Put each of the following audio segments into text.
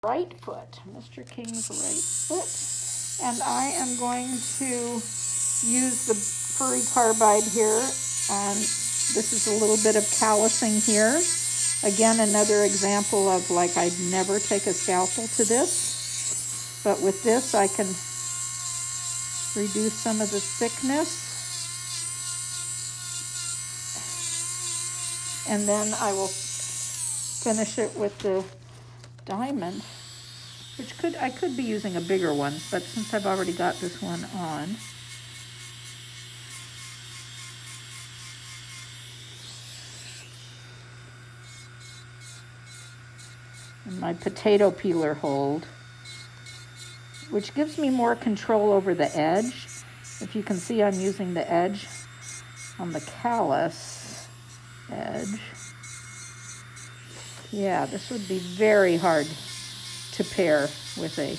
right foot, Mr. King's right foot. And I am going to use the furry carbide here, and this is a little bit of callusing here. Again, another example of like I'd never take a scalpel to this, but with this I can reduce some of the thickness. And then I will finish it with the diamond, which I could be using a bigger one, but since I've already got this one on. And my potato peeler hold, which gives me more control over the edge. If you can see, I'm using the edge on the callus edge. Yeah, this would be very hard to pair with a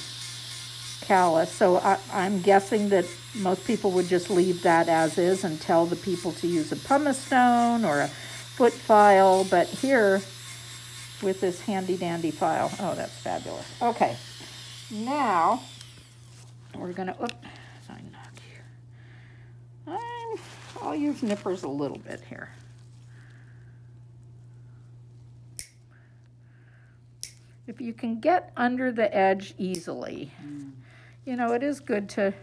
callus. So I'm guessing that most people would just leave that as is and tell the people to use a pumice stone or a foot file. But here, with this handy dandy file, oh, that's fabulous. Okay, now we're gonna, I'll use nippers a little bit here. If you can get under the edge easily, you know, it is good to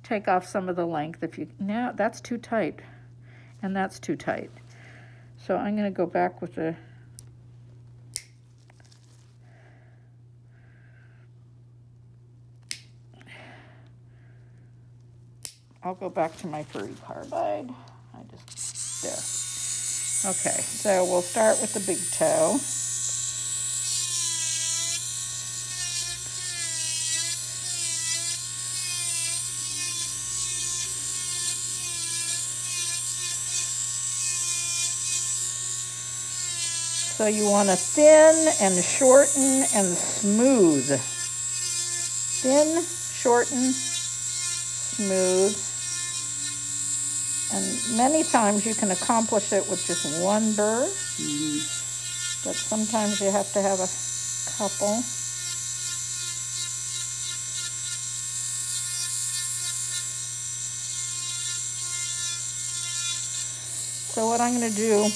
take off some of the length. If you, now that's too tight, and that's too tight. So I'm gonna go back with the, I'll go back to my furry carbide. There. Okay, so we'll start with the big toe. So you want to thin and shorten and smooth. Thin, shorten, smooth. And many times you can accomplish it with just one burr, but sometimes you have to have a couple. So what I'm going to do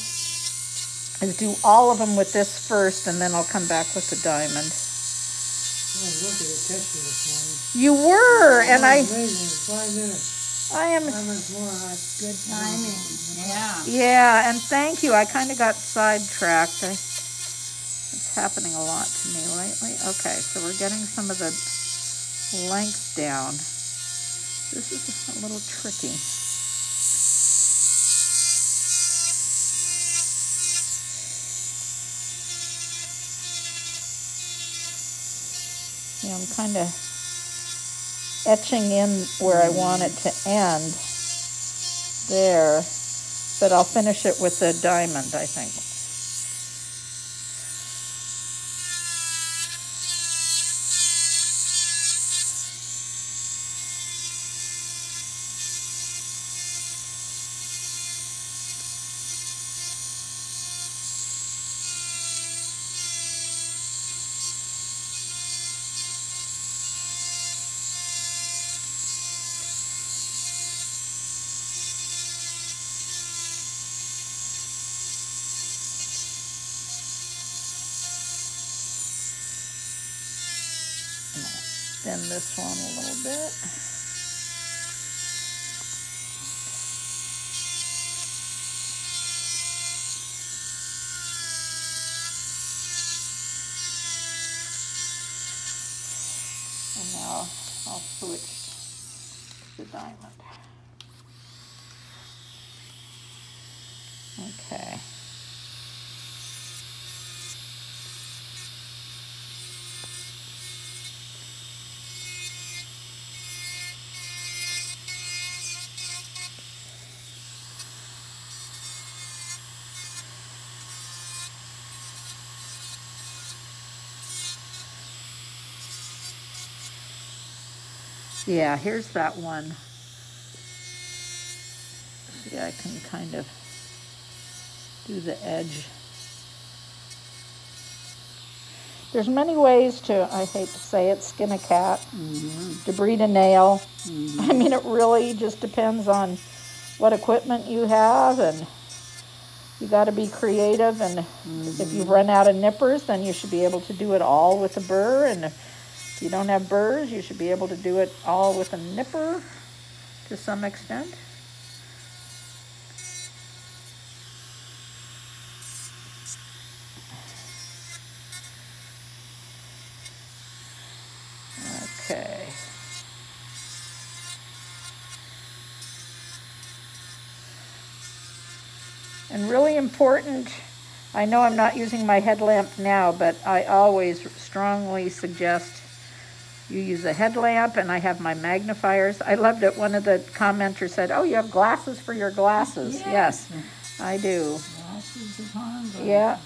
is do all of them with this first, and then I'll come back with the diamond. I was looking at texture this morning. You were, and amazing. 5 minutes. I am. 5 minutes more. Good timing. Yeah. Yeah, and thank you. I kind of got sidetracked. It's happening a lot to me lately. Okay, so we're getting some of the length down. This is a little tricky. Yeah, I'm kind of etching in where I want it to end there, but I'll finish it with the diamond, I think. Thin this one a little bit. And now I'll switch to the diamond. Okay. Yeah, here's that one. See, I can kind of do the edge. There's many ways to, I hate to say it, skin a cat, debride a nail. I mean, it really just depends on what equipment you have, and you got to be creative. And if you've run out of nippers, then you should be able to do it all with a burr. And if you don't have burrs, you should be able to do it all with a nipper to some extent. Okay. And really important, I know I'm not using my headlamp now, but I always strongly suggest you use a headlamp, and I have my magnifiers. I loved it. One of the commenters said, "Oh, you have glasses for your glasses." Yes, I do. Glasses upon glasses. Yeah.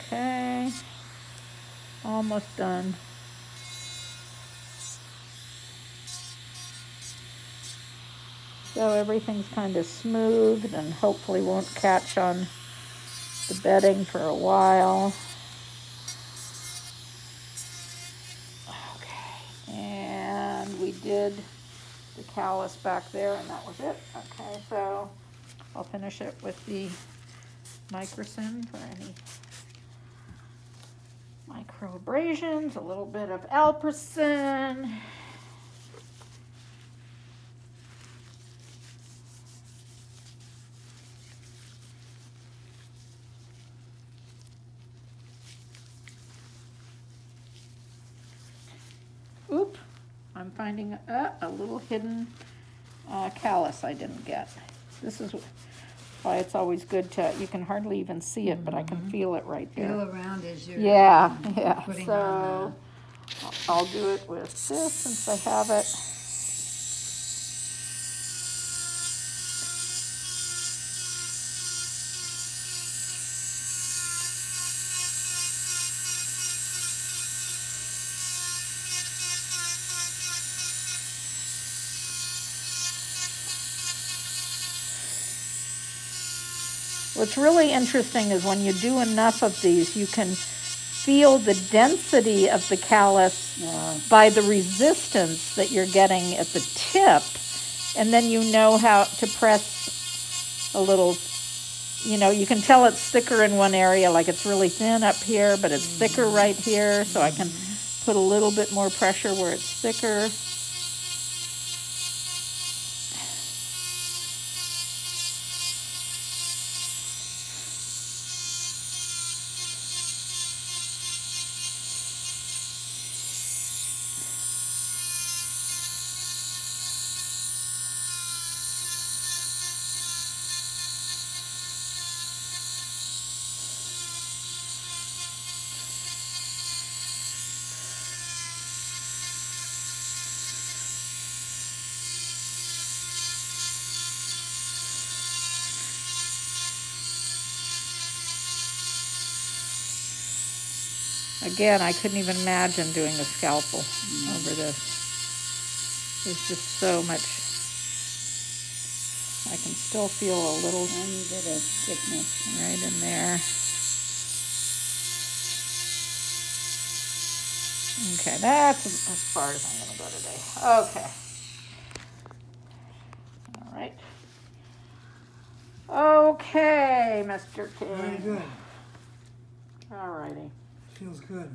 Okay. Almost done. So everything's kind of smoothed and hopefully won't catch on the bedding for a while. Okay, and we did the callus back there, and that was it. Okay, so I'll finish it with the microcin for any microabrasions, a little bit of alpricin. Oop, I'm finding a little hidden callus I didn't get. This is why it's always good to, you can hardly even see it, but I can feel it right there. Feel around as you're putting so on I'll do it with this since I have it. What's really interesting is when you do enough of these, you can feel the density of the callus by the resistance that you're getting at the tip, and then you know how to press a little, you know, you can tell it's thicker in one area, like it's really thin up here, but it's thicker right here, so I can put a little bit more pressure where it's thicker. Again, I couldn't even imagine doing a scalpel over this. There's just so much. I can still feel a little bit of thickness right in there. Okay, that's as far as I'm going to go today. Okay. All right. Okay, Mr. King. Very good. All righty. Feels good.